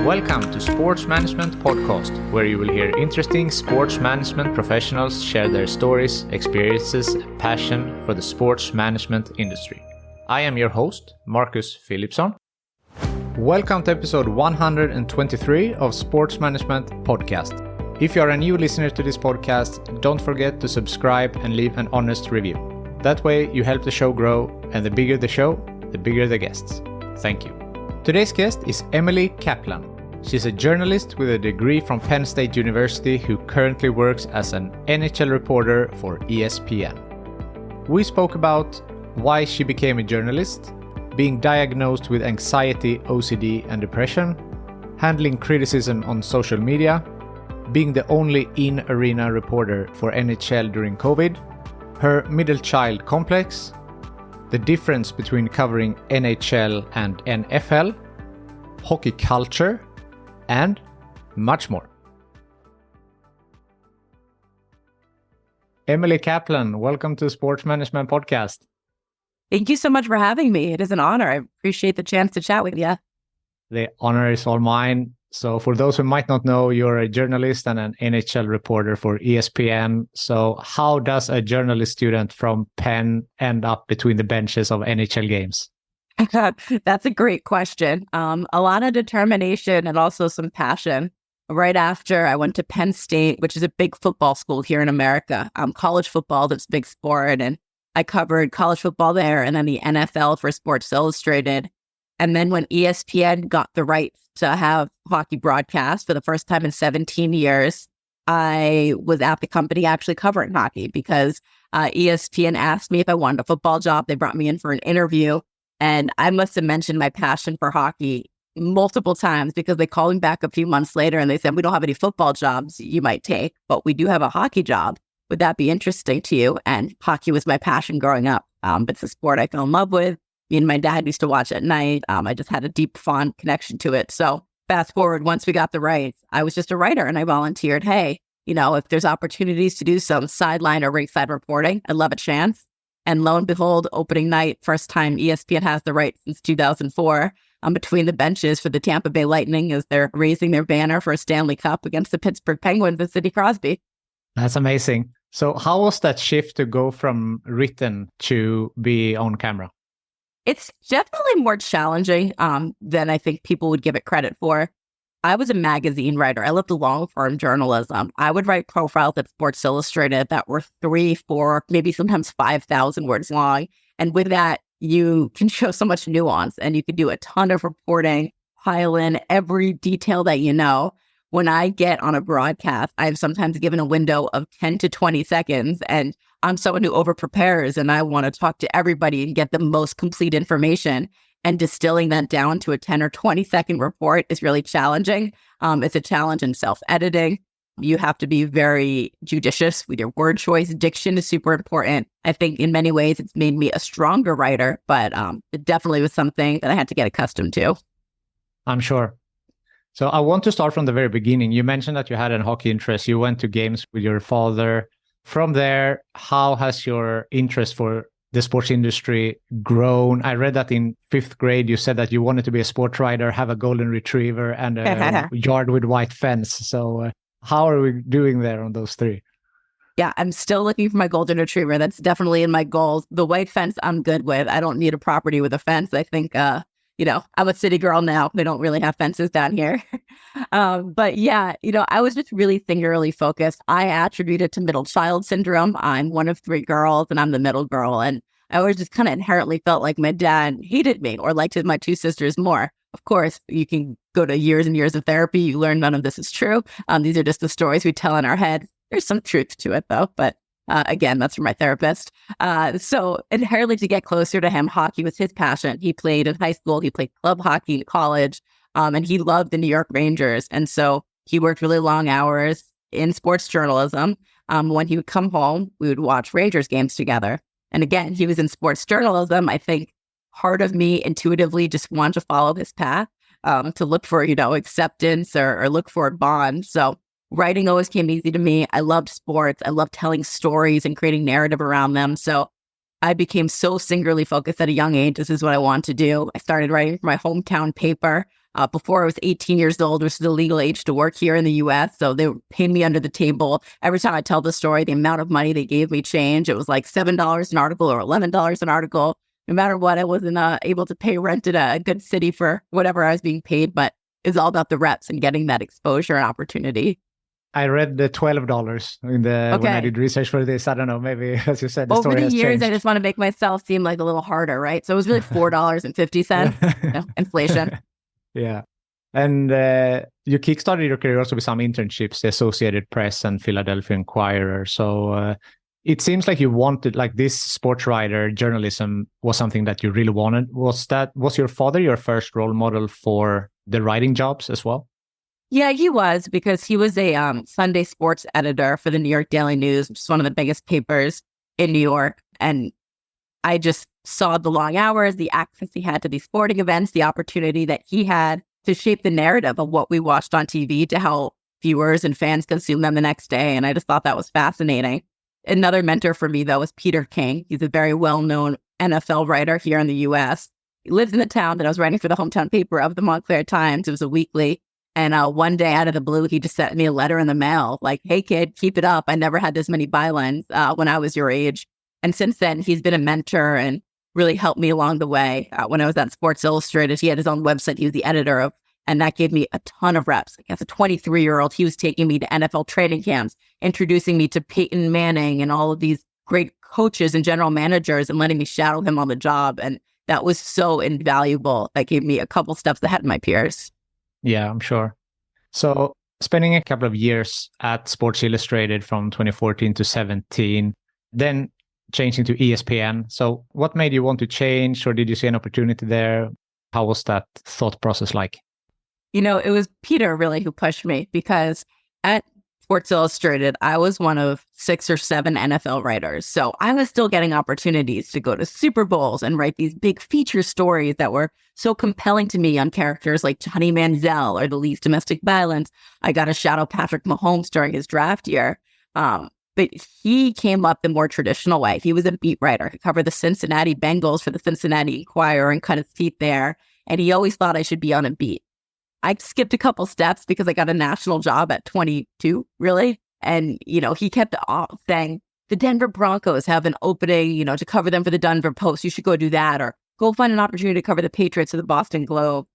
Welcome to Sports Management Podcast, where you will hear interesting sports management professionals share their stories, experiences, and passion for the sports management industry. I am your host, Marcus Philipsson. Welcome to episode 123 of Sports Management Podcast. If you are a new listener to this podcast, don't forget to subscribe and leave an honest review. That way you help the show grow, and the bigger the show, the bigger the guests. Thank you. Today's guest is Emily Kaplan. She's a journalist with a degree from Penn State University who currently works as an NHL reporter for ESPN. We spoke about why she became a journalist, being diagnosed with anxiety, OCD, and depression, handling criticism on social media, being the only in-arena reporter for NHL during COVID, her middle child complex, the difference between covering NHL and NFL, hockey culture, and much more. Emily Kaplan, welcome to Sports Management Podcast. Thank you so much for having me. It is an honor. I appreciate the chance to chat with you. The honor is all mine. So for those who might not know, you're a journalist and an NHL reporter for ESPN. So how does a journalist student from Penn end up between the benches of NHL games? That's a great question. A lot of determination and also some passion. Right after I went to Penn State, which is a big football school here in America. College football, that's a big sport. And I covered college football there and then the NFL for Sports Illustrated. And then when ESPN got the rights to have hockey broadcast for the first time in 17 years, I was at the company actually covering hockey because ESPN asked me if I wanted a football job. They brought me in for an interview. And I must have mentioned my passion for hockey multiple times because they called me back a few months later and they said, we don't have any football jobs you might take, but we do have a hockey job. Would that be interesting to you? And hockey was my passion growing up. It's a sport I fell in love with. Me and my dad used to watch at night. I just had a deep, fond connection to it. So fast forward, once we got the rights, I was just a writer and I volunteered, hey, if there's opportunities to do some sideline or ringside reporting, I'd love a chance. And lo and behold, opening night, first time ESPN has the rights since 2004. I'm between the benches for the Tampa Bay Lightning as they're raising their banner for a Stanley Cup against the Pittsburgh Penguins with Sidney Crosby. That's amazing. So how was that shift to go from written to be on camera? It's definitely more challenging than I think people would give it credit for. I was a magazine writer. I loved long-form journalism. I would write profiles at Sports Illustrated that were 3, 4, maybe sometimes 5,000 words long. And with that, you can show so much nuance and you can do a ton of reporting, pile in every detail that you know. When I get on a broadcast, I'm sometimes given a window of 10 to 20 seconds and I'm someone who over-prepares and I want to talk to everybody and get the most complete information. And distilling that down to a 10 or 20 second report is really challenging. It's a challenge in self-editing. You have to be very judicious with your word choice. Diction is super important. I think in many ways it's made me a stronger writer, but it definitely was something that I had to get accustomed to. I'm sure. So I want to start from the very beginning. You mentioned that you had a hockey interest. You went to games with your father. From there, how has your interest for the sports industry grown? I read that in 5th grade, you said that you wanted to be a sports writer, have a golden retriever and a yard with white fence. So how are we doing there on those 3? Yeah, I'm still looking for my golden retriever. That's definitely in my goals. The white fence I'm good with. I don't need a property with a fence. I think, I'm a city girl now. They don't really have fences down here. But yeah, I was just really singularly focused. I attribute it to middle child syndrome. I'm one of 3 girls and I'm the middle girl. And I always just kind of inherently felt like my dad hated me or liked my 2 sisters more. Of course, you can go to years and years of therapy. You learn none of this is true. These are just the stories we tell in our head. There's some truth to it though, but again, that's from my therapist. So inherently to get closer to him, hockey was his passion. He played in high school. He played club hockey in college. And he loved the New York Rangers. And so he worked really long hours in sports journalism. When he would come home, we would watch Rangers games together. And again, he was in sports journalism. I think part of me intuitively just wanted to follow his path, to look for, acceptance or look for a bond. So writing always came easy to me. I loved sports. I loved telling stories and creating narrative around them. So I became so singularly focused at a young age. This is what I want to do. I started writing for my hometown paper. before I was 18 years old, which is the legal age to work here in the US. So they paid me under the table. Every time I tell the story, the amount of money they gave me changed. It was like $7 an article or $11 an article. No matter what, I wasn't able to pay rent in a good city for whatever I was being paid, but it's all about the reps and getting that exposure and opportunity. I read the $12 when I did research for this. I don't know, maybe as you said, the story has changed. Over the years, I just want to make myself seem like a little harder, right? So it was really $4.50, inflation. Yeah. And you kickstarted your career also with some internships, the Associated Press and Philadelphia Inquirer. So it seems like you wanted, like this sports writer journalism was something that you really wanted. Was your father your first role model for the writing jobs as well? Yeah, he was, because he was a Sunday sports editor for the New York Daily News, which is one of the biggest papers in New York. And I just saw the long hours, the access he had to these sporting events, the opportunity that he had to shape the narrative of what we watched on TV to how viewers and fans consume them the next day. And I just thought that was fascinating. Another mentor for me, though, was Peter King. He's a very well-known NFL writer here in the U.S. He lives in the town that I was writing for the hometown paper of the Montclair Times. It was a weekly. And one day out of the blue, he just sent me a letter in the mail like, hey, kid, keep it up. I never had this many bylines when I was your age. And since then, he's been a mentor and really helped me along the way. When I was at Sports Illustrated, he had his own website he was the editor of, and that gave me a ton of reps. Like, as a 23-year-old, he was taking me to NFL training camps, introducing me to Peyton Manning and all of these great coaches and general managers and letting me shadow him on the job. And that was so invaluable. That gave me a couple steps ahead of my peers. Yeah, I'm sure. So spending a couple of years at Sports Illustrated from 2014 to 17, then changing to ESPN. So what made you want to change, or did you see an opportunity there? How was that thought process like? You know, it was Peter really who pushed me, because at Sports Illustrated, I was one of 6 or 7 NFL writers. So I was still getting opportunities to go to Super Bowls and write these big feature stories that were so compelling to me on characters like Johnny Manziel or the Least Domestic Violence. I got to shadow Patrick Mahomes during his draft year. But he came up the more traditional way. He was a beat writer. He covered the Cincinnati Bengals for the Cincinnati Enquirer and cut his teeth there. And he always thought I should be on a beat. I skipped a couple steps because I got a national job at 22, really. And, he kept saying, the Denver Broncos have an opening, to cover them for the Denver Post. You should go do that, or go find an opportunity to cover the Patriots or the Boston Globe.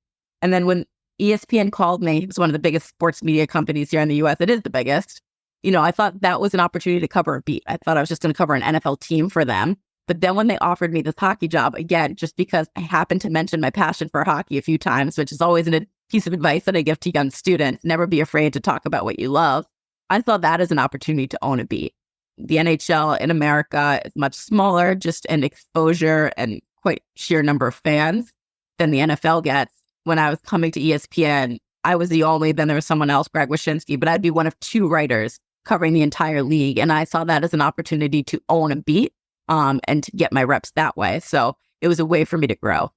And then when ESPN called me, it was one of the biggest sports media companies here in the U.S. It is the biggest. I thought that was an opportunity to cover a beat. I thought I was just going to cover an NFL team for them. But then when they offered me this hockey job, again, just because I happened to mention my passion for hockey a few times, which is always a piece of advice that I give to young students, never be afraid to talk about what you love. I saw that as an opportunity to own a beat. The NHL in America is much smaller, just in exposure and quite sheer number of fans than the NFL gets. When I was coming to ESPN, I was the only, then there was someone else, Greg Wyshynski, but I'd be one of 2 writers covering the entire league. And I saw that as an opportunity to own a beat and to get my reps that way. So it was a way for me to grow.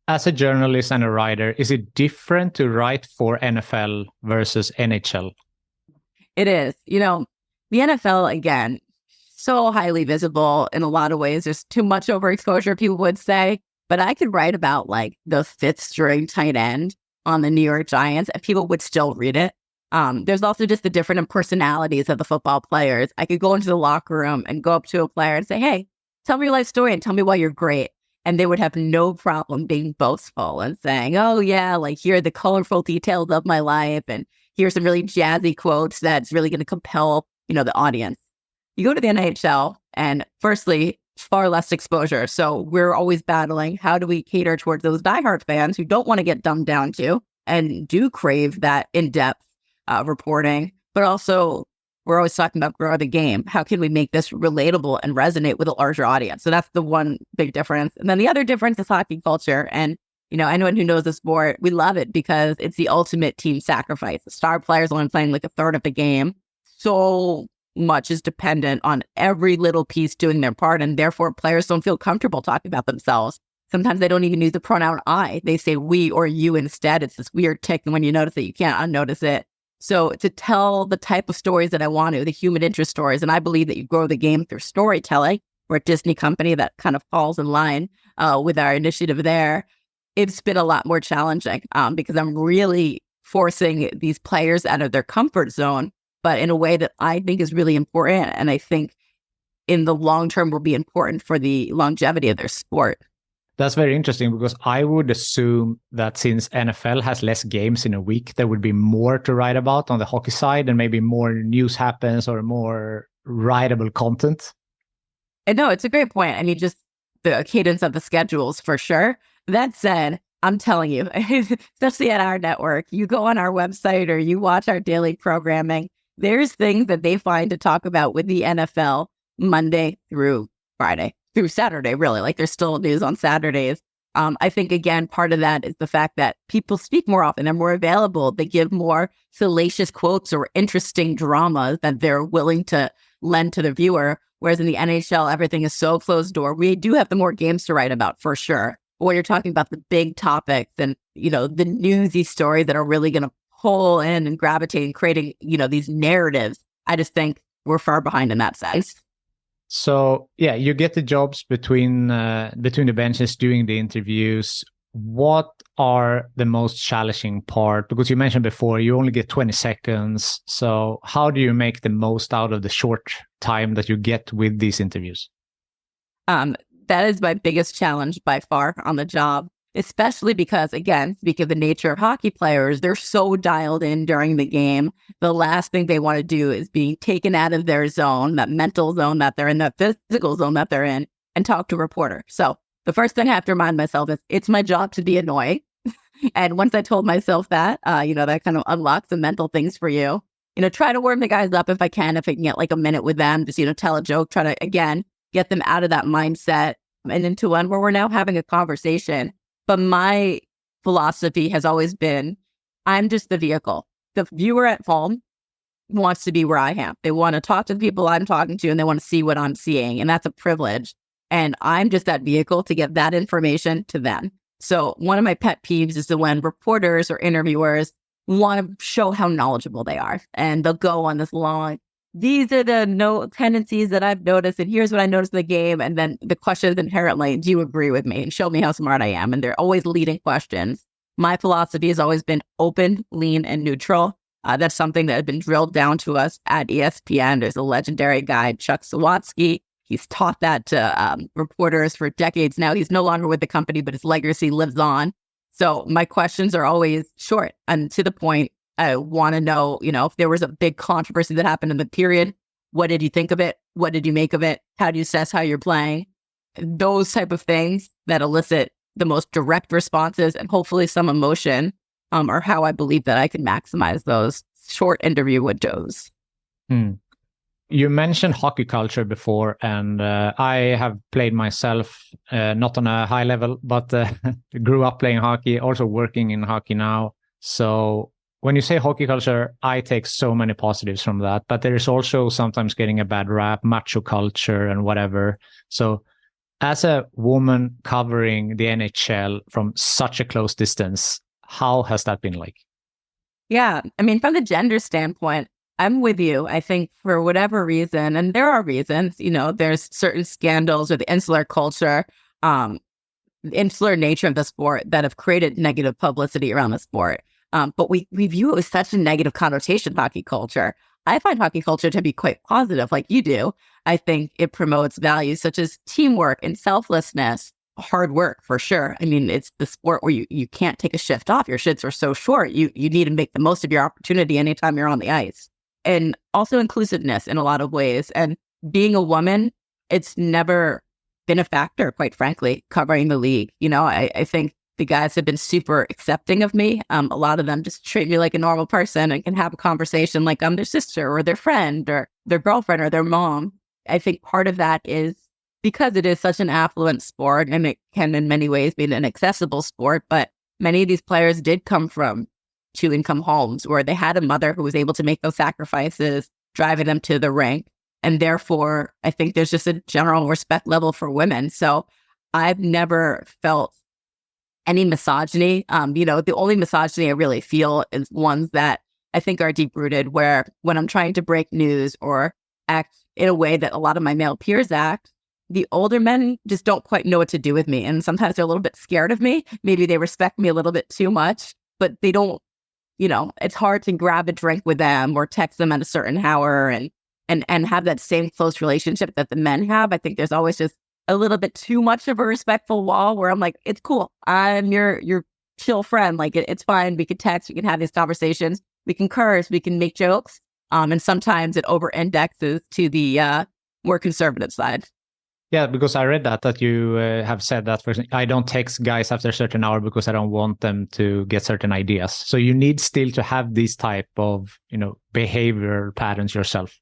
As a journalist and a writer, is it different to write for NFL versus NHL? It is. The NFL, again, so highly visible in a lot of ways. There's too much overexposure, people would say. But I could write about like the 5th string tight end on the New York Giants and people would still read it. There's also just the different personalities of the football players. I could go into the locker room and go up to a player and say, hey, tell me your life story and tell me why you're great. And they would have no problem being boastful and saying, oh, yeah, like here are the colorful details of my life. And here's some really jazzy quotes that's really going to compel, the audience. You go to the NHL and firstly, far less exposure. So we're always battling. How do we cater towards those diehard fans who don't want to get dumbed down to and do crave that in-depth reporting, but also we're always talking about grow the game. How can we make this relatable and resonate with a larger audience? So that's the one big difference. And then the other difference is hockey culture. And, anyone who knows the sport, we love it because it's the ultimate team sacrifice. The star players only playing like a third of the game. So much is dependent on every little piece doing their part. And therefore, players don't feel comfortable talking about themselves. Sometimes they don't even use the pronoun I. They say we or you instead. It's this weird tick. And when you notice it, you can't unnotice it. So to tell the type of stories that I want to, the human interest stories, and I believe that you grow the game through storytelling. We're a Disney company that kind of falls in line with our initiative there. it's been a lot more challenging because I'm really forcing these players out of their comfort zone, but in a way that I think is really important. And I think in the long term will be important for the longevity of their sport. That's very interesting because I would assume that since NFL has less games in a week, there would be more to write about on the hockey side and maybe more news happens or more writable content. And no, it's a great point. I mean, just the cadence of the schedules for sure. That said, I'm telling you, especially at our network, you go on our website or you watch our daily programming, there's things that they find to talk about with the NFL Monday through Friday. Through Saturday, really. Like there's still news on Saturdays. I think, again, part of that is the fact that people speak more often. They're more available. They give more salacious quotes or interesting dramas that they're willing to lend to the viewer. Whereas in the NHL, everything is so closed door. We do have the more games to write about for sure. But when you're talking about the big topics and, the newsy stories that are really going to pull in and gravitate and creating, these narratives, I just think we're far behind in that sense. So yeah, you get the jobs between the benches doing the interviews. What are the most challenging part? Because you mentioned before you only get 20 seconds. So how do you make the most out of the short time that you get with these interviews? That is my biggest challenge by far on the job, especially because, again, speaking of the nature of hockey players, they're so dialed in during the game. The last thing they want to do is be taken out of their zone, that mental zone that they're in, that physical zone that they're in, and talk to a reporter. So the first thing I have to remind myself is it's my job to be annoying. And once I told myself that, that kind of unlocks the mental things for you. Try to warm the guys up if I can get like a minute with them, just, tell a joke, try to, again, get them out of that mindset and into one where we're now having a conversation. But my philosophy has always been, I'm just the vehicle. The viewer at home wants to be where I am. They want to talk to the people I'm talking to and they want to see what I'm seeing. And that's a privilege. And I'm just that vehicle to get that information to them. So one of my pet peeves is when reporters or interviewers want to show how knowledgeable they are. And they'll go on this long, these are the tendencies that I've noticed, and here's what I noticed in the game. And then the question is inherently, do you agree with me? And show me how smart I am. And they're always leading questions. My philosophy has always been open, lean, and neutral. That's something that had been drilled down to us at ESPN. There's a legendary guy, Chuck Sawatsky. He's taught that to reporters for decades now. He's no longer with the company, but his legacy lives on. So my questions are always short and to the point. I want to know, if there was a big controversy that happened in the period, what did you think of it? What did you make of it? How do you assess how you're playing? Those type of things that elicit the most direct responses and hopefully some emotion are how I believe that I can maximize those short interview windows. You mentioned hockey culture before, and I have played myself, not on a high level, but grew up playing hockey, also working in hockey now. So when you say hockey culture, I take so many positives from that, but there is also sometimes getting a bad rap, macho culture and whatever. So as a woman covering the NHL from such a close distance, how has that been like? Yeah, I mean, from the gender standpoint, I'm with you. I think for whatever reason, and there are reasons, there's certain scandals or the insular culture, the insular nature of the sport that have created negative publicity around the sport. But we view it with such a negative connotation, hockey culture. I find hockey culture to be quite positive, like you do. I think it promotes values such as teamwork and selflessness, hard work for sure. I mean, it's the sport where you can't take a shift off. Your shifts are so short. You need to make the most of your opportunity anytime you're on the ice. And also inclusiveness in a lot of ways. And being a woman, it's never been a factor, quite frankly, covering the league. I think the guys have been super accepting of me. A lot of them just treat me like a normal person and can have a conversation like I'm their sister or their friend or their girlfriend or their mom. I think part of that is because it is such an affluent sport and it can in many ways be an accessible sport, but many of these players did come from two-income homes where they had a mother who was able to make those sacrifices, driving them to the rink. And therefore, I think there's just a general respect level for women. So I've never felt any misogyny. The only misogyny I really feel is ones that I think are deep-rooted, where when I'm trying to break news or act in a way that a lot of my male peers act, the older men just don't quite know what to do with me. And sometimes they're a little bit scared of me. Maybe they respect me a little bit too much, but they don't, it's hard to grab a drink with them or text them at a certain hour and have that same close relationship that the men have. I think there's always just a little bit too much of a respectful wall where I'm like, it's cool. I'm your chill friend. Like it's fine. We can text, we can have these conversations, we can curse, we can make jokes. And sometimes it over indexes to the more conservative side. Yeah, because I read that you have said that, for example, I don't text guys after a certain hour because I don't want them to get certain ideas. So you need still to have these type of, behavior patterns yourself.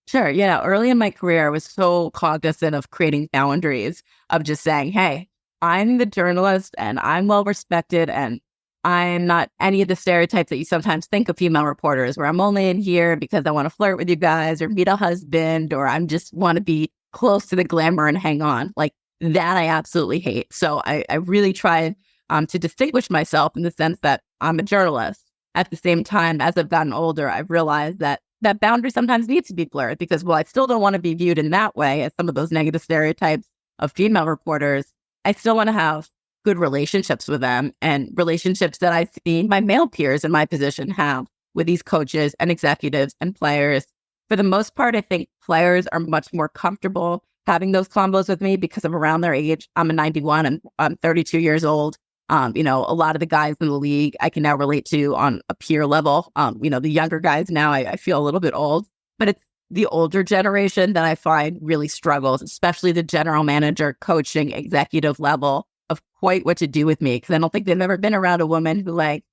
Sure. Yeah. Early in my career, I was so cognizant of creating boundaries of just saying, hey, I'm the journalist and I'm well respected and I'm not any of the stereotypes that you sometimes think of female reporters, where I'm only in here because I want to flirt with you guys or meet a husband, or I'm just want to be close to the glamour and hang on. Like that I absolutely hate. So I really tried to distinguish myself in the sense that I'm a journalist. At the same time, as I've gotten older, I've realized that boundary sometimes needs to be blurred because, well, I still don't want to be viewed in that way as some of those negative stereotypes of female reporters. I still want to have good relationships with them and relationships that I see my male peers in my position have with these coaches and executives and players. For the most part, I think players are much more comfortable having those combos with me because I'm around their age. I'm a 91 and I'm 32 years old. A lot of the guys in the league I can now relate to on a peer level. The younger guys now, I feel a little bit old, but it's the older generation that I find really struggles, especially the general manager, coaching, executive level of quite what to do with me. Because I don't think they've ever been around a woman who like,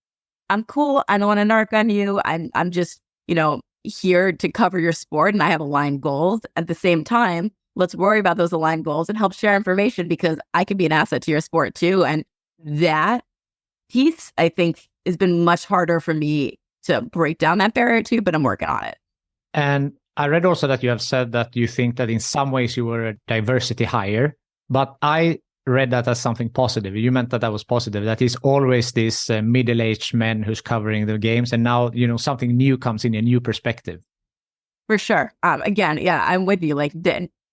I'm cool. I don't want to narc on you. I'm just, here to cover your sport and I have aligned goals. At the same time, let's worry about those aligned goals and help share information because I can be an asset to your sport too. And that piece, I think, has been much harder for me to break down that barrier too, but I'm working on it. And I read also that you have said that you think that in some ways you were a diversity hire, but I read that as something positive. You meant that was positive, that is always this middle-aged men who's covering the games. And now, something new comes in, a new perspective. For sure. Again, yeah, I'm with you. Like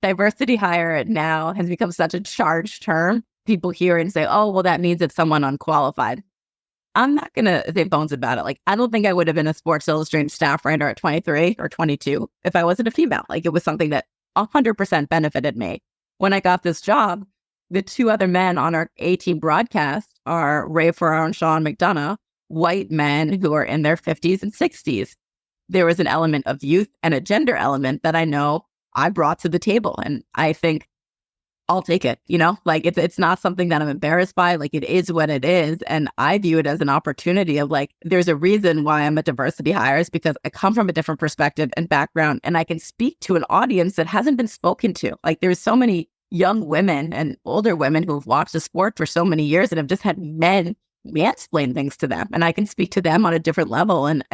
diversity hire now has become such a charged term. People hear it and say, oh, well, that means it's someone unqualified. I'm not going to say bones about it. Like, I don't think I would have been a Sports Illustrated staff writer at 23 or 22 if I wasn't a female. Like, it was something that 100% benefited me. When I got this job, the two other men on our A-team broadcast are Ray Ferraro and Sean McDonough, white men who are in their 50s and 60s. There was an element of youth and a gender element that I know I brought to the table. And I think I'll take it, like it's not something that I'm embarrassed by. Like it is what it is. And I view it as an opportunity of like, there's a reason why I'm a diversity hire is because I come from a different perspective and background and I can speak to an audience that hasn't been spoken to. Like there's so many young women and older women who've watched the sport for so many years and have just had men mansplain things to them. And I can speak to them on a different level and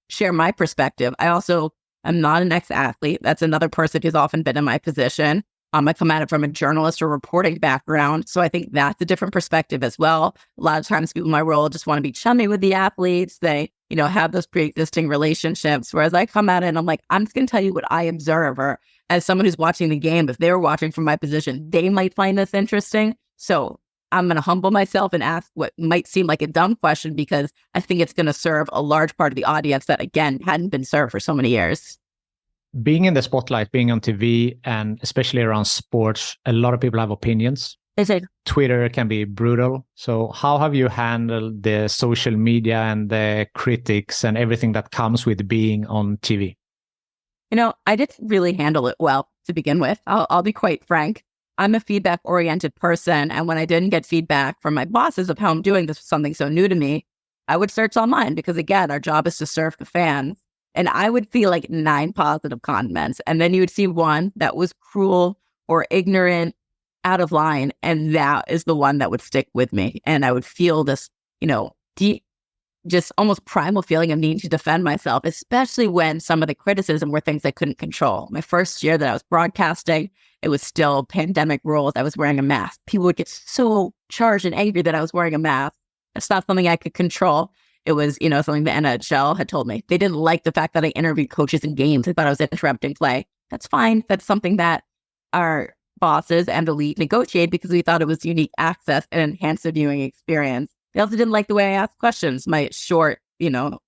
share my perspective. I also am not an ex-athlete. That's another person who's often been in my position. I come at it from a journalist or reporting background. So I think that's a different perspective as well. A lot of times people in my role just want to be chummy with the athletes. They, have those pre-existing relationships. Whereas I come at it and I'm like, I'm just going to tell you what I observe. Or as someone who's watching the game, if they were watching from my position, they might find this interesting. So I'm going to humble myself and ask what might seem like a dumb question because I think it's going to serve a large part of the audience that, again, hadn't been served for so many years. Being in the spotlight, being on TV, and especially around sports, a lot of people have opinions. Twitter can be brutal. So how have you handled the social media and the critics and everything that comes with being on TV? I didn't really handle it well to begin with. I'll be quite frank. I'm a feedback-oriented person. And when I didn't get feedback from my bosses of how I'm doing this was something so new to me, I would search online because, again, our job is to serve the fans. And I would see like 9 positive comments. And then you would see one that was cruel or ignorant, out of line. And that is the one that would stick with me. And I would feel this, deep, just almost primal feeling of needing to defend myself, especially when some of the criticism were things I couldn't control. My first year that I was broadcasting, it was still pandemic rules. I was wearing a mask. People would get so charged and angry that I was wearing a mask. It's not something I could control. It was, something the NHL had told me. They didn't like the fact that I interviewed coaches in games. They thought I was interrupting play. That's fine. That's something that our bosses and the league negotiated because we thought it was unique access and enhanced the viewing experience. They also didn't like the way I asked questions, my short,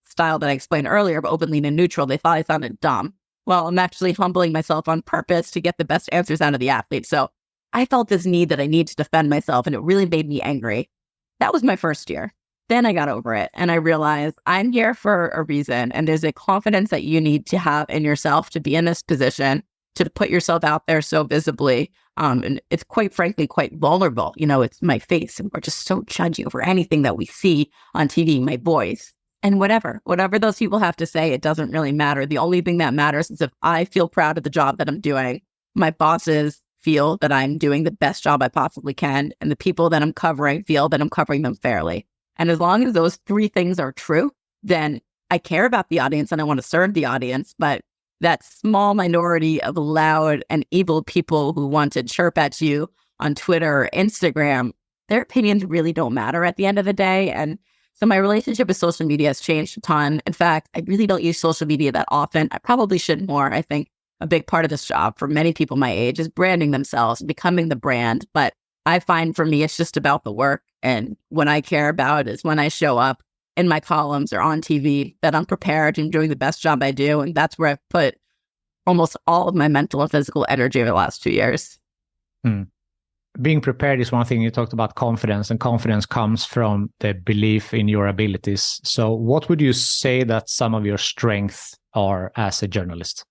style that I explained earlier, but openly and neutral. They thought I sounded dumb. Well, I'm actually humbling myself on purpose to get the best answers out of the athlete. So I felt this need that I need to defend myself, and it really made me angry. That was my first year. Then I got over it, and I realized I'm here for a reason, and there's a confidence that you need to have in yourself to be in this position, to put yourself out there so visibly. And it's quite frankly quite vulnerable. It's my face, and we're just so judgy over anything that we see on TV, my voice. And whatever those people have to say, it doesn't really matter. The only thing that matters is if I feel proud of the job that I'm doing, my bosses feel that I'm doing the best job I possibly can, and the people that I'm covering feel that I'm covering them fairly. And as long as those three things are true, then I care about the audience and I want to serve the audience. But that small minority of loud and evil people who want to chirp at you on Twitter or Instagram, their opinions really don't matter at the end of the day. And so my relationship with social media has changed a ton. In fact, I really don't use social media that often. I probably should more. I think a big part of this job for many people my age is branding themselves, becoming the brand. But I find for me, it's just about the work. And what I care about is when I show up in my columns or on TV, that I'm prepared and doing the best job I do. And that's where I've put almost all of my mental and physical energy over the last 2 years. Being prepared is one thing. You talked about confidence, and confidence comes from the belief in your abilities. So what would you say that some of your strengths are as a journalist?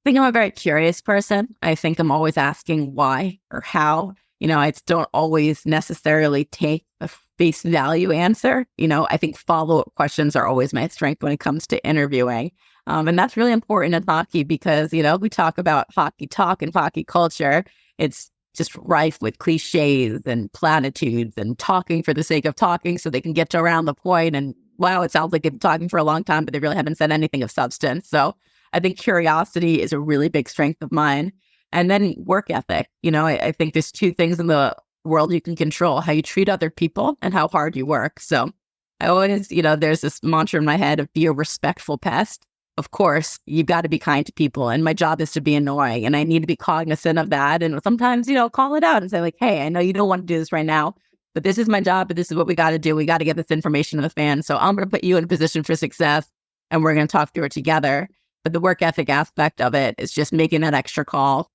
I think I'm a very curious person. I think I'm always asking why or how. I don't always necessarily take a face value answer. I think follow-up questions are always my strength when it comes to interviewing. And that's really important in hockey because, we talk about hockey talk and hockey culture. It's just rife with cliches and platitudes and talking for the sake of talking so they can get to around the point. And wow, it sounds like they've been talking for a long time, but they really haven't said anything of substance. So I think curiosity is a really big strength of mine. And then work ethic. I think there's two things in the world you can control: how you treat other people and how hard you work. So I always, there's this mantra in my head of be a respectful pest. Of course, you've got to be kind to people. And my job is to be annoying. And I need to be cognizant of that. And sometimes, call it out and say like, hey, I know you don't want to do this right now, but this is my job, but this is what we got to do. We got to get this information to the fans. So I'm going to put you in a position for success and we're going to talk through it together. But the work ethic aspect of it is just making that extra call,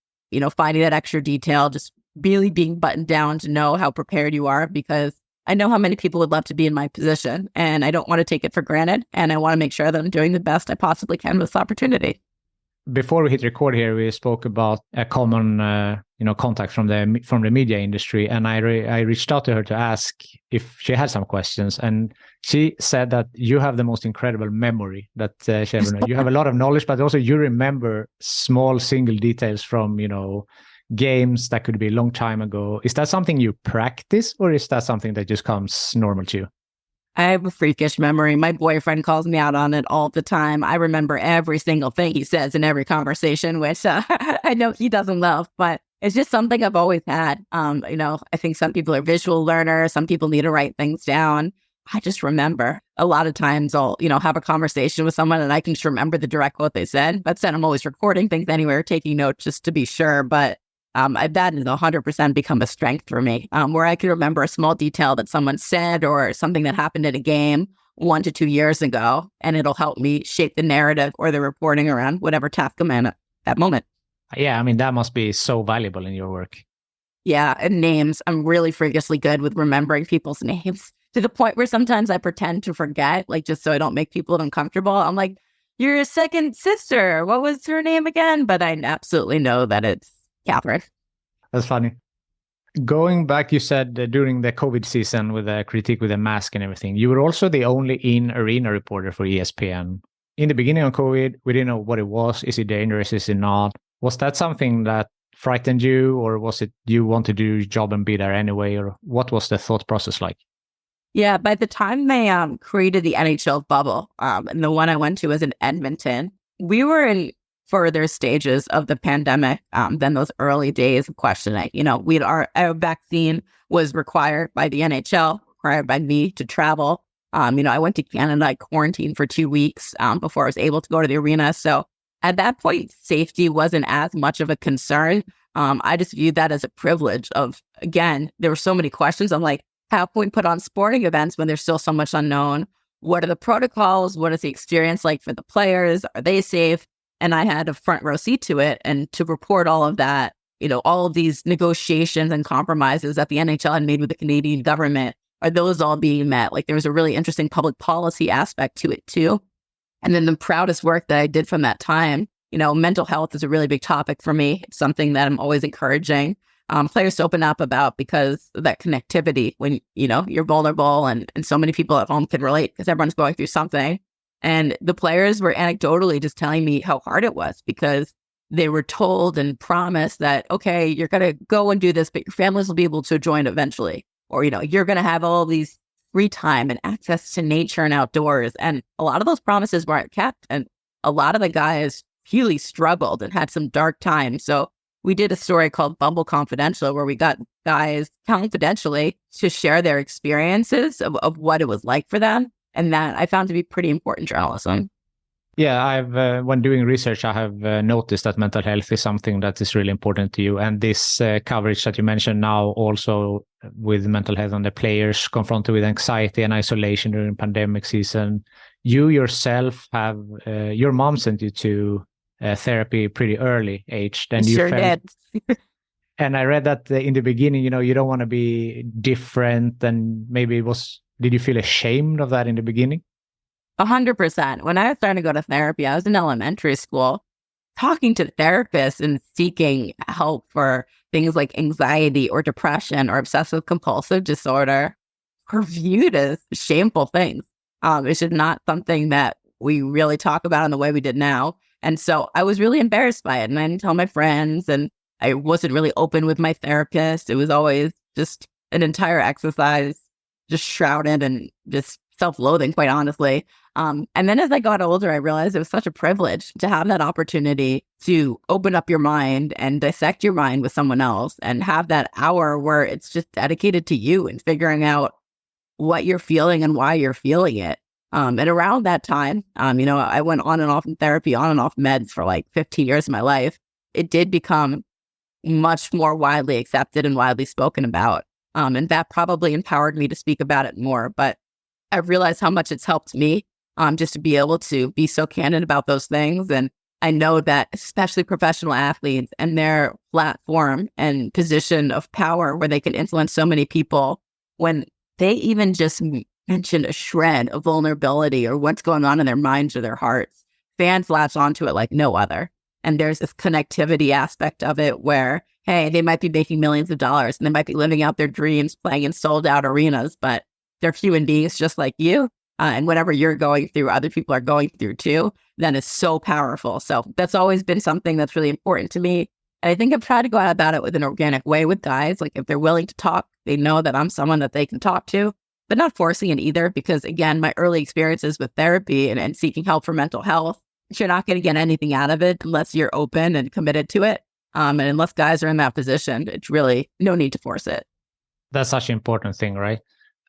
finding that extra detail, just really being buttoned down to know how prepared you are, because I know how many people would love to be in my position and I don't want to take it for granted. And I want to make sure that I'm doing the best I possibly can with this opportunity. Before we hit record here, we spoke about a common, contact from the media industry, and I reached out to her to ask if she had some questions, and she said that you have the most incredible memory that she ever known. You have a lot of knowledge, but also you remember small single details from games that could be a long time ago. Is that something you practice, or is that something that just comes normal to you? I have a freakish memory. My boyfriend calls me out on it all the time. I remember every single thing he says in every conversation, which I know he doesn't love, but it's just something I've always had. I think some people are visual learners. Some people need to write things down. I just remember. A lot of times I'll, have a conversation with someone and I can just remember the direct quote they said. But then I'm always recording things anywhere, taking notes just to be sure. But that has 100% become a strength for me, where I can remember a small detail that someone said or something that happened at a game 1 to 2 years ago, and it'll help me shape the narrative or the reporting around whatever task I'm in at that moment. Yeah, that must be so valuable in your work. Yeah, and names. I'm really freakishly good with remembering people's names to the point where sometimes I pretend to forget, just so I don't make people uncomfortable. I'm like, your second sister, what was her name again? But I absolutely know that it's Catherine. That's funny. Going back, you said during the COVID season with the critique with the mask and everything, you were also the only in-arena reporter for ESPN. In the beginning of COVID, we didn't know what it was. Is it dangerous? Is it not? Was that something that frightened you, or was it you want to do your job and be there anyway? Or what was the thought process like? Yeah, by the time they created the NHL bubble, and the one I went to was in Edmonton, we were in further stages of the pandemic than those early days of questioning. Our vaccine was required by the NHL, required by me to travel. I went to Canada, I quarantined for 2 weeks before I was able to go to the arena. So at that point, safety wasn't as much of a concern. I just viewed that as a privilege of, again, there were so many questions. I'm like, how can we put on sporting events when there's still so much unknown? What are the protocols? What is the experience like for the players? Are they safe? And I had a front row seat to it, and to report all of that, all of these negotiations and compromises that the NHL had made with the Canadian government, are those all being met? Like, there was a really interesting public policy aspect to it too. And then the proudest work that I did from that time, mental health is a really big topic for me. It's something that I'm always encouraging players to open up about, because of that connectivity when, you're vulnerable, and so many people at home can relate because everyone's going through something. And the players were anecdotally just telling me how hard it was, because they were told and promised that, okay, you're going to go and do this, but your families will be able to join eventually. Or, you're going to have all these free time and access to nature and outdoors. And a lot of those promises weren't kept. And a lot of the guys really struggled and had some dark times. So we did a story called Bumble Confidential, where we got guys confidentially to share their experiences of what it was like for them. And that I found to be pretty important journalism. Yeah, I've when doing research, I have noticed that mental health is something that is really important to you. And this coverage that you mentioned now, also with mental health on the players confronted with anxiety and isolation during pandemic season, you yourself have, your mom sent you to therapy pretty early age. And you sure did. And I read that in the beginning, you don't want to be different. And maybe did you feel ashamed of that in the beginning? 100%. When I was starting to go to therapy, I was in elementary school, talking to therapists and seeking help for things like anxiety or depression or obsessive compulsive disorder were viewed as shameful things. It's just not something that we really talk about in the way we did now. And so I was really embarrassed by it. And I didn't tell my friends, and I wasn't really open with my therapist. It was always just an entire exercise, just shrouded and just self-loathing, quite honestly. And then as I got older, I realized it was such a privilege to have that opportunity to open up your mind and dissect your mind with someone else, and have that hour where it's just dedicated to you and figuring out what you're feeling and why you're feeling it. And around that time, I went on and off in therapy, on and off meds for like 15 years of my life. It did become much more widely accepted and widely spoken about. And that probably empowered me to speak about it more. But I've realized how much it's helped me just to be able to be so candid about those things. And I know that especially professional athletes and their platform and position of power, where they can influence so many people, when they even just mention a shred of vulnerability or what's going on in their minds or their hearts, fans latch onto it like no other. And there's this connectivity aspect of it where, hey, they might be making millions of dollars and they might be living out their dreams, playing in sold out arenas, but they're human beings just like you. And whatever you're going through, other people are going through too. That is so powerful. So that's always been something that's really important to me. And I think I've tried to go about it with an organic way with guys. Like, if they're willing to talk, they know that I'm someone that they can talk to, but not forcing it either. Because again, my early experiences with therapy and seeking help for mental health, you're not going to get anything out of it unless you're open and committed to it. And unless guys are in that position, it's really no need to force it. That's such an important thing, right?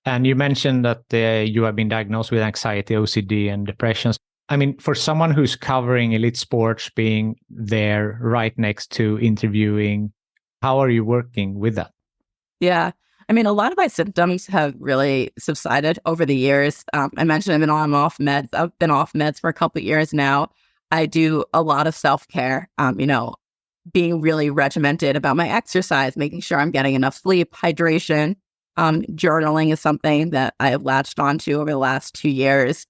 And you mentioned that you have been diagnosed with anxiety, OCD, and depression. I mean, for someone who's covering elite sports, being there right next to interviewing, how are you working with that? Yeah. I mean, a lot of my symptoms have really subsided over the years. I mentioned I've been off meds. I've been off meds for a couple of years now. I do a lot of self-care, being really regimented about my exercise, making sure I'm getting enough sleep, hydration. Journaling is something that I have latched onto over the last 2 years.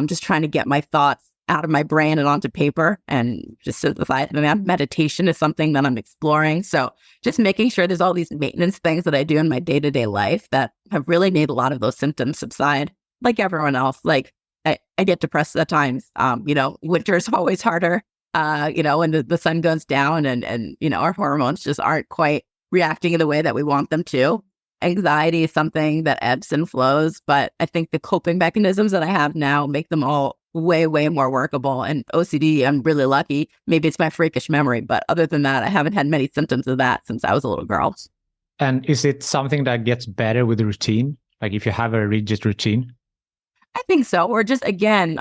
Just trying to get my thoughts out of my brain and onto paper and just simplify them. Meditation is something that I'm exploring. So just making sure there's all these maintenance things that I do in my day-to-day life that have really made a lot of those symptoms subside. Like everyone else, like I get depressed at times. Winter's always harder, when the sun goes down and our hormones just aren't quite reacting in the way that we want them to. Anxiety is something that ebbs and flows, but I think the coping mechanisms that I have now make them all way, way more workable. And OCD, I'm really lucky. Maybe it's my freakish memory, but other than that, I haven't had many symptoms of that since I was a little girl. And is it something that gets better with the routine? Like if you have a rigid routine? I think so. Or just, again,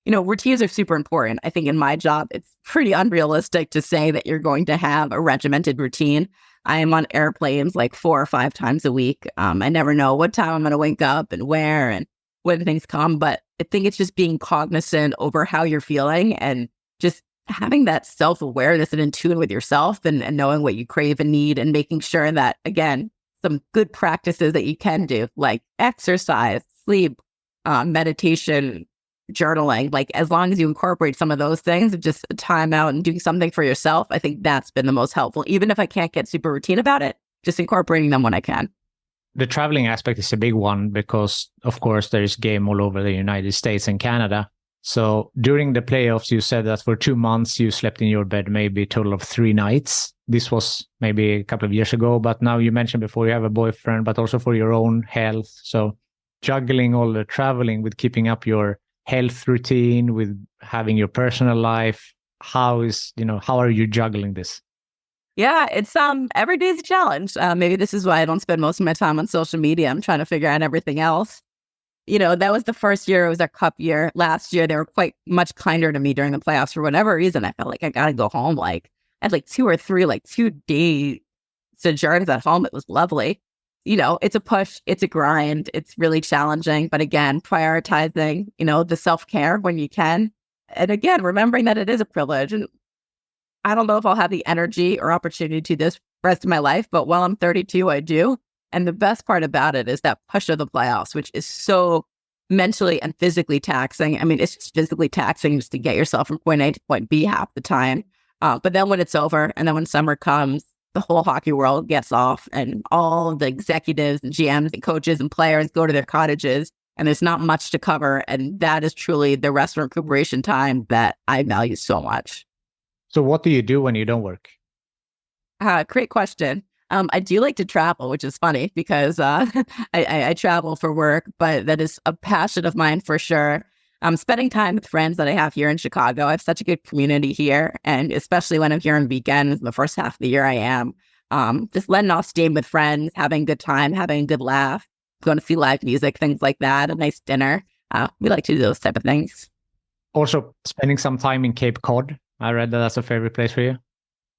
routines are super important. I think in my job, it's pretty unrealistic to say that you're going to have a regimented routine. I am on airplanes like 4 or 5 times a week. I never know what time I'm going to wake up and where and when things come. But I think it's just being cognizant over how you're feeling and just having that self-awareness and in tune with yourself and knowing what you crave and need and making sure that, again, some good practices that you can do, like exercise, sleep, meditation, journaling, like as long as you incorporate some of those things, just a time out and doing something for yourself, I think that's been the most helpful. Even if I can't get super routine about it, just incorporating them when I can. The traveling aspect is a big one because, of course, there is game all over the United States and Canada. So during the playoffs, you said that for 2 months you slept in your bed maybe a total of 3 nights. This was maybe a couple of years ago, but now you mentioned before you have a boyfriend, but also for your own health. So juggling all the traveling with keeping up your health routine, with having your personal life, how are you juggling this? Yeah, it's every day's a challenge. Maybe this is why I don't spend most of my time on social media. I'm trying to figure out everything else. That was the first year. It was our cup year. Last year, they were quite much kinder to me during the playoffs. For whatever reason, I felt like I got to go home. Like I had like 2 or 3, 2-day sojourns at home. It was lovely. It's a push. It's a grind. It's really challenging. But again, prioritizing, the self-care when you can. And again, remembering that it is a privilege. And I don't know if I'll have the energy or opportunity to this rest of my life, but while I'm 32, I do. And the best part about it is that push of the playoffs, which is so mentally and physically taxing. I mean, it's just physically taxing just to get yourself from point A to point B half the time. But then when it's over and then when summer comes, the whole hockey world gets off and all of the executives and GMs and coaches and players go to their cottages and there's not much to cover. And that is truly the rest and recuperation time that I value so much. So what do you do when you don't work? Great question. I do like to travel, which is funny because I travel for work, but that is a passion of mine for sure. Spending time with friends that I have here in Chicago. I have such a good community here. And especially when I'm here on weekends, the first half of the year I am, just letting off steam with friends, having a good time, having a good laugh, going to see live music, things like that, a nice dinner. We like to do those type of things. Also, spending some time in Cape Cod. I read that that's a favorite place for you.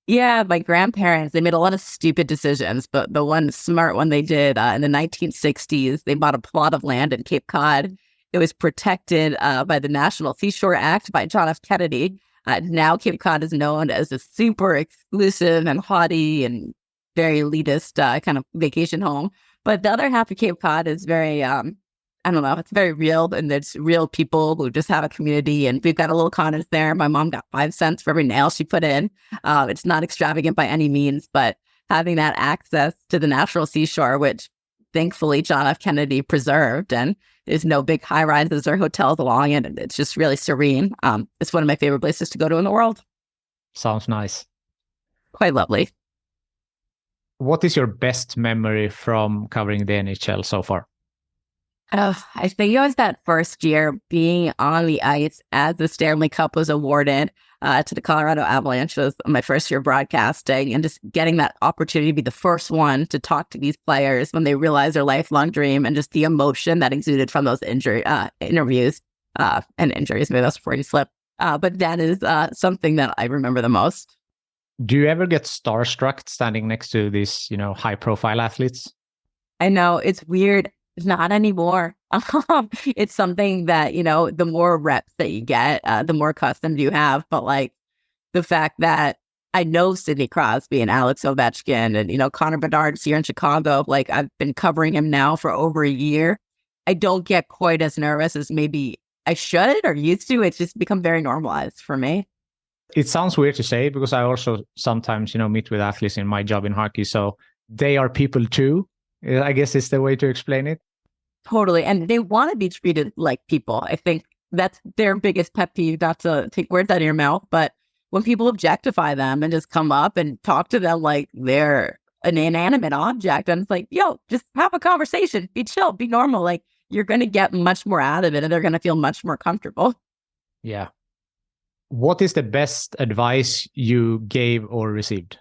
Yeah, my grandparents, they made a lot of stupid decisions, but the one smart one they did in the 1960s, they bought a plot of land in Cape Cod. It was protected by the National Seashore Act by John F. Kennedy. Now Cape Cod is known as a super exclusive and haughty and very elitist kind of vacation home. But the other half of Cape Cod is very, it's very real. And it's real people who just have a community. And we've got a little cottage there. My mom got 5 cents for every nail she put in. It's not extravagant by any means, but having that access to the natural seashore, which thankfully John F. Kennedy preserved, and there's no big high rises or hotels along it. And it's just really serene. It's one of my favorite places to go to in the world. Sounds nice. Quite lovely. What is your best memory from covering the NHL so far? I think it was that first year being on the ice as the Stanley Cup was awarded to the Colorado Avalanche. It was my first year broadcasting, and just getting that opportunity to be the first one to talk to these players when they realize their lifelong dream, and just the emotion that exuded from those interviews and injuries. Maybe that's before you slip. But that is something that I remember the most. Do you ever get starstruck standing next to these, high-profile athletes? I know, it's weird. Not anymore. It's something that, the more reps that you get, the more accustomed you have. But like the fact that I know Sidney Crosby and Alex Ovechkin and, Connor Bedard's here in Chicago, like I've been covering him now for over a year. I don't get quite as nervous as maybe I should or used to. It's just become very normalized for me. It sounds weird to say because I also sometimes, meet with athletes in my job in hockey. So they are people too. I guess it's the way to explain it. Totally. And they want to be treated like people. I think that's their biggest pet peeve, not to take words out of your mouth. But when people objectify them and just come up and talk to them like they're an inanimate object, and it's like, yo, just have a conversation, be chill, be normal. Like you're going to get much more out of it and they're going to feel much more comfortable. Yeah. What is the best advice you gave or received?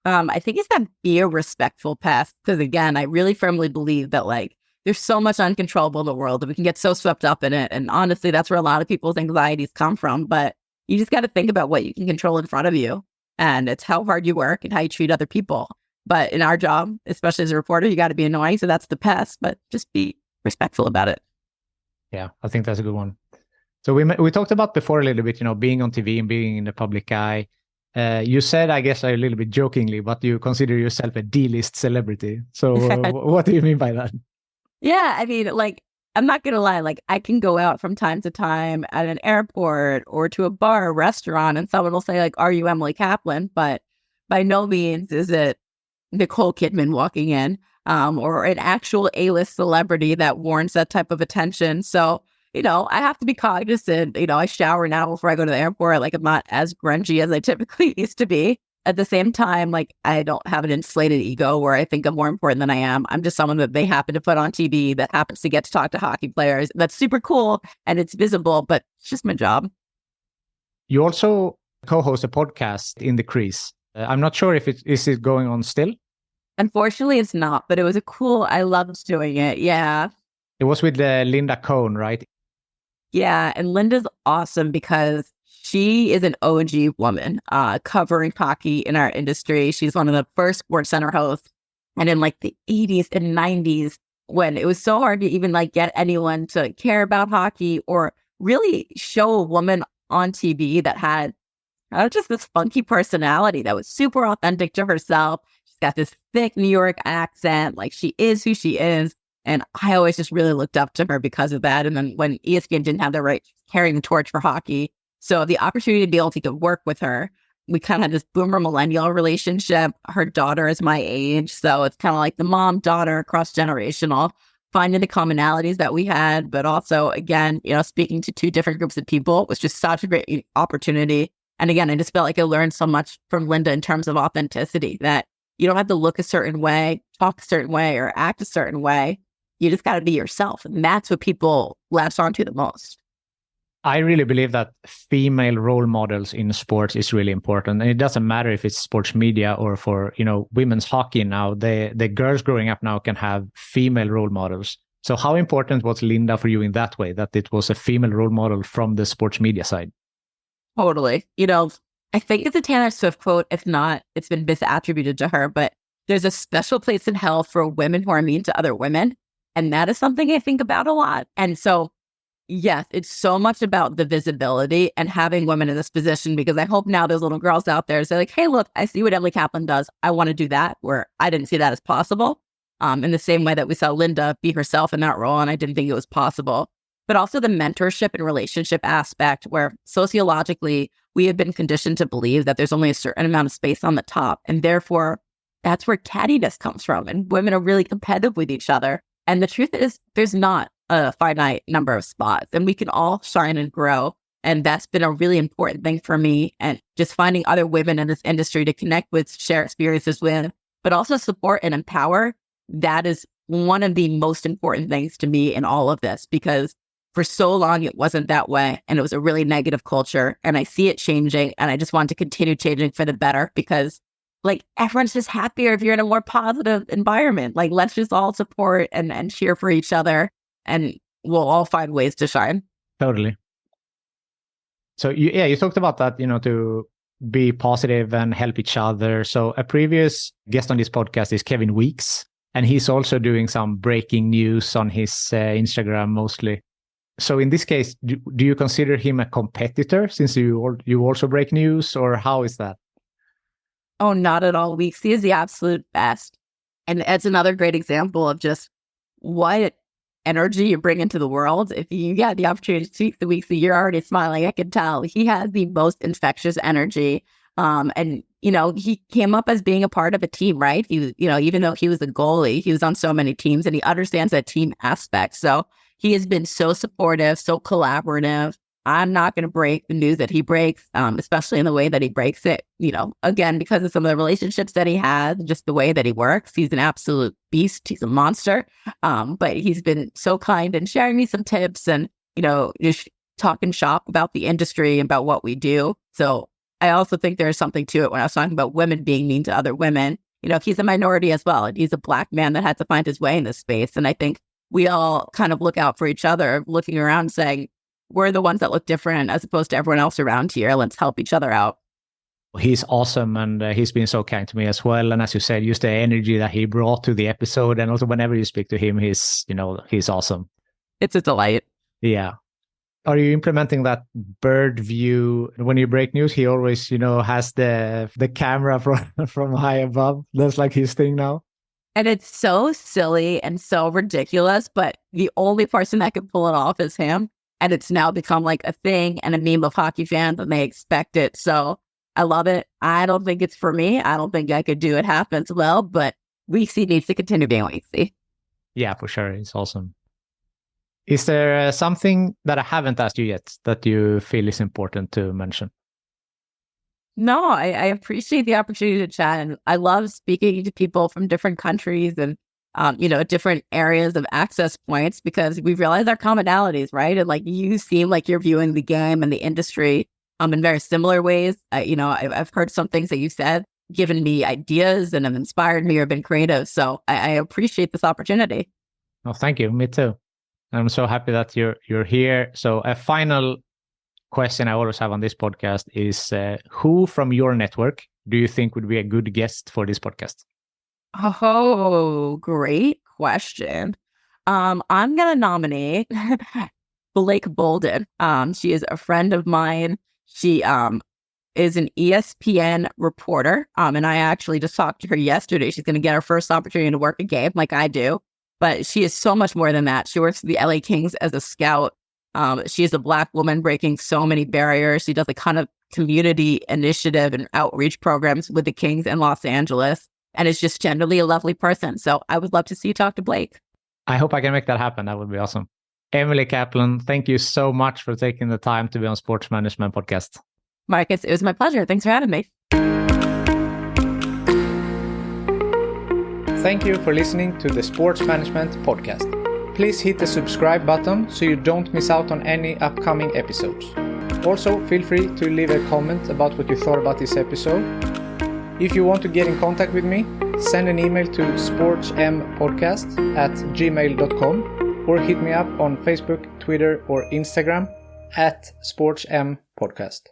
I think it's that be a respectful pest. Because again, I really firmly believe that like there's so much uncontrollable in the world that we can get so swept up in it. And honestly, that's where a lot of people's anxieties come from. But you just got to think about what you can control in front of you. And it's how hard you work and how you treat other people. But in our job, especially as a reporter, you got to be annoying. So that's the pest, but just be respectful about it. Yeah, I think that's a good one. So we talked about before a little bit, being on TV and being in the public eye. You said, I guess a little bit jokingly, but you consider yourself a D-list celebrity. So what do you mean by that? Yeah, I mean, like, I'm not going to lie. Like, I can go out from time to time at an airport or to a bar or restaurant, and someone will say, like, are you Emily Kaplan? But by no means is it Nicole Kidman walking in or an actual A-list celebrity that warrants that type of attention. So, I have to be cognizant. I shower now before I go to the airport. Like, I'm not as grungy as I typically used to be. At the same time, like, I don't have an inflated ego where I think I'm more important than I am. I'm just someone that they happen to put on TV that happens to get to talk to hockey players. That's super cool and it's visible, but it's just my job. You also co-host a podcast, In the Crease. I'm not sure if is it going on still? Unfortunately, it's not, but it was I loved doing it. Yeah. It was with Linda Cohn, right? Yeah. And Linda's awesome because she is an OG woman covering hockey in our industry. She's one of the first SportsCenter hosts. And in like the 80s and 90s, when it was so hard to even like get anyone to care about hockey or really show a woman on TV that had just this funky personality that was super authentic to herself. She's got this thick New York accent, like she is who she is. And I always just really looked up to her because of that. And then when ESPN didn't have the right carrying the torch for hockey, so the opportunity to be able to work with her, we kind of had this boomer millennial relationship. Her daughter is my age. So it's kind of like the mom, daughter, cross-generational, finding the commonalities that we had. But also, again, speaking to two different groups of people was just such a great opportunity. And again, I just felt like I learned so much from Linda in terms of authenticity that you don't have to look a certain way, talk a certain way, or act a certain way. You just got to be yourself. And that's what people latch onto the most. I really believe that female role models in sports is really important. And it doesn't matter if it's sports media or for, women's hockey now. The girls growing up now can have female role models. So how important was Linda for you in that way, that it was a female role model from the sports media side? Totally. I think it's a Taylor Swift quote. If not, it's been misattributed to her. But there's a special place in hell for women who are mean to other women. And that is something I think about a lot. And so yes, it's so much about the visibility and having women in this position, because I hope now there's little girls out there say like, hey, look, I see what Emily Kaplan does. I want to do that, where I didn't see that as possible. In the same way that we saw Linda be herself in that role, and I didn't think it was possible. But also the mentorship and relationship aspect, where sociologically, we have been conditioned to believe that there's only a certain amount of space on the top. And therefore, that's where cattiness comes from. And women are really competitive with each other. And the truth is, there's not a finite number of spots, and we can all shine and grow. And that's been a really important thing for me, and just finding other women in this industry to connect with, share experiences with, but also support and empower. That is one of the most important things to me in all of this, because for so long it wasn't that way, and it was a really negative culture, and I see it changing, and I just want to continue changing for the better, because like everyone's just happier if you're in a more positive environment. Like, let's just all support and cheer for each other, and we'll all find ways to shine. Totally. So you talked about that, to be positive and help each other. So a previous guest on this podcast is Kevin Weeks, and he's also doing some breaking news on his Instagram mostly. So in this case, do you consider him a competitor since you also break news, or how is that? Oh, not at all. Weeks, he is the absolute best. And it's another great example of just what energy you bring into the world. If you get the opportunity to speak to Weeks, you're already smiling. I can tell. He has the most infectious energy. And he came up as being a part of a team, right? He, even though he was a goalie, he was on so many teams, and he understands that team aspect. So he has been so supportive, so collaborative. I'm not going to break the news that he breaks, especially in the way that he breaks it, again, because of some of the relationships that he has, just the way that he works. He's an absolute beast. He's a monster. But he's been so kind and sharing me some tips and, just talking shop about the industry and about what we do. So I also think there's something to it when I was talking about women being mean to other women. He's a minority as well. And he's a Black man that had to find his way in this space. And I think we all kind of look out for each other, looking around saying, we're the ones that look different as opposed to everyone else around here. Let's help each other out. He's awesome, and he's been so kind to me as well. And as you said, just the energy that he brought to the episode, and also whenever you speak to him, he's awesome. It's a delight. Yeah. Are you implementing that bird view when you break news? He always, has the camera from high above. That's like his thing now. And it's so silly and so ridiculous, but the only person that can pull it off is him. And it's now become like a thing and a meme of hockey fans, and they expect it. So I love it. I don't think it's for me. I don't think I could do it half as well, but Weeksy needs to continue being Weeksy. Yeah, for sure. It's awesome. Is there something that I haven't asked you yet that you feel is important to mention? No, I appreciate the opportunity to chat. And I love speaking to people from different countries and, different areas of access points, because we realize our commonalities, right? And like, you seem like you're viewing the game and the industry in very similar ways. I've heard some things that you said, given me ideas and have inspired me or been creative. So I appreciate this opportunity. Oh, thank you. Me too. I'm so happy that you're here. So a final question I always have on this podcast is, who from your network do you think would be a good guest for this podcast? Oh, great question. I'm going to nominate Blake Bolden. She is a friend of mine. She is an ESPN reporter. And I actually just talked to her yesterday. She's going to get her first opportunity to work a game like I do. But she is so much more than that. She works for the LA Kings as a scout. She is a Black woman breaking so many barriers. She does a kind of community initiative and outreach programs with the Kings in Los Angeles, and is just generally a lovely person. So I would love to see you talk to Blake. I hope I can make that happen. That would be awesome. Emily Kaplan, thank you so much for taking the time to be on Sports Management Podcast. Marcus, it was my pleasure. Thanks for having me. Thank you for listening to the Sports Management Podcast. Please hit the subscribe button so you don't miss out on any upcoming episodes. Also, feel free to leave a comment about what you thought about this episode. If you want to get in contact with me, send an email to sportsmpodcast@gmail.com or hit me up on Facebook, Twitter, or Instagram @sportmpodcast.